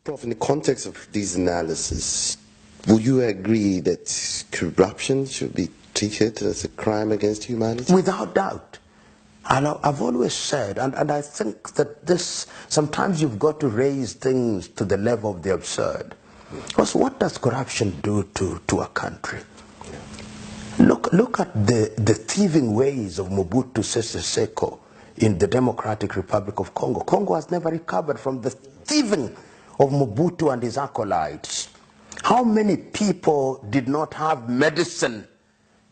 Prof, in the context of these analyses, would you agree that corruption should be treated as a crime against humanity? Without doubt. And I've always said, and I think that this, sometimes you've got to raise things to the level of the absurd. Because what does corruption do to a country? Look at the thieving ways of Mobutu Sese Seko in the Democratic Republic of Congo. Congo has never recovered from the thieving of Mobutu and his acolytes. How many people did not have medicine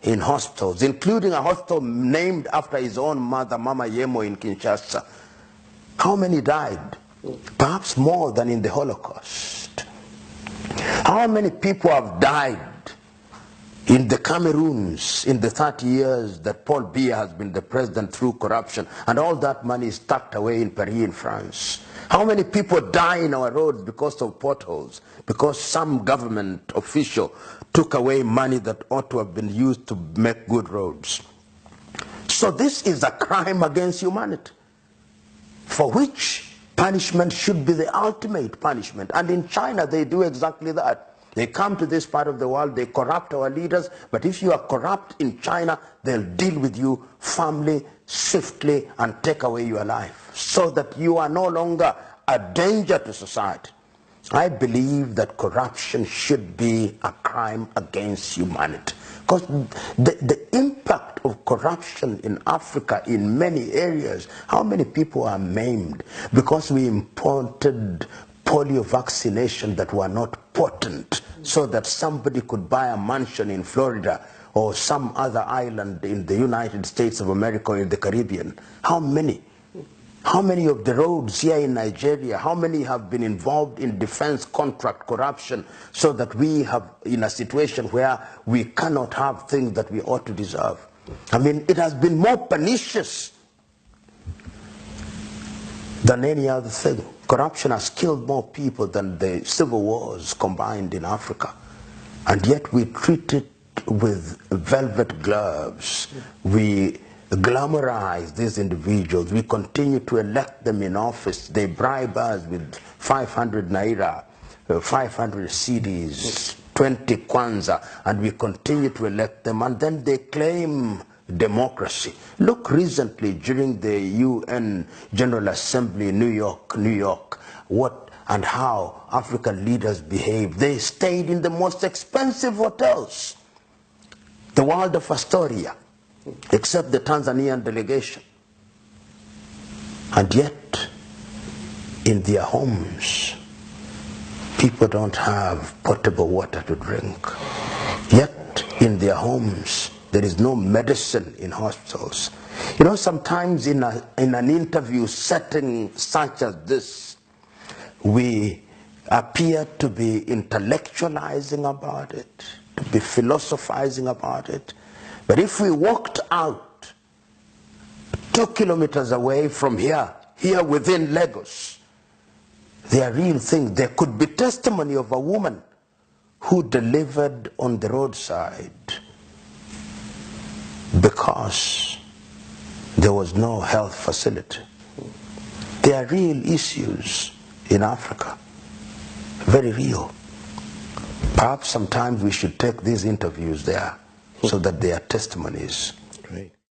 in hospitals, including a hospital named after his own mother, Mama Yemo in Kinshasa? How many died? Perhaps more than in the Holocaust. How many people have died in the Cameroons in the 30 years that Paul Biya has been the president through corruption, and all that money is tucked away in Paris in France? How many people die in our roads because of potholes, because some government official took away money that ought to have been used to make good roads? So this is a crime against humanity, for which punishment should be the ultimate punishment. And in China they do exactly that. They come to this part of the world, they corrupt our leaders, but if you are corrupt in China, they'll deal with you firmly, swiftly, and take away your life, so that you are no longer a danger to society. I believe that corruption should be a crime against humanity, because the impact of corruption in Africa in many areas, how many people are maimed because we imported polio vaccination that were not potent, so that somebody could buy a mansion in Florida or some other island in the United States of America or in the Caribbean. How many? How many of the roads here in Nigeria, how many have been involved in defense contract corruption, so that we have in a situation where we cannot have things that we ought to deserve? I mean, it has been more pernicious than any other thing. Corruption has killed more people than the civil wars combined in Africa. And yet we treat it with velvet gloves. We glamorize these individuals. We continue to elect them in office. They bribe us with 500 naira, 500 cedis, 20 kwanza, and we continue to elect them. And then they claim democracy. Look recently during the UN General Assembly in New York, what and how African leaders behaved. They stayed in the most expensive hotels, the world of Astoria, except the Tanzanian delegation. And yet, in their homes, people don't have potable water to drink. Yet, in their homes, there is no medicine in hospitals. You know, sometimes in an interview setting such as this, we appear to be intellectualizing about it, to be philosophizing about it. But if we walked out 2 kilometers away from here within Lagos, there are real things. There could be testimony of a woman who delivered on the roadside because there was no health facility. There are real issues in Africa, very real. Perhaps sometimes we should take these interviews there so that they are testimonies.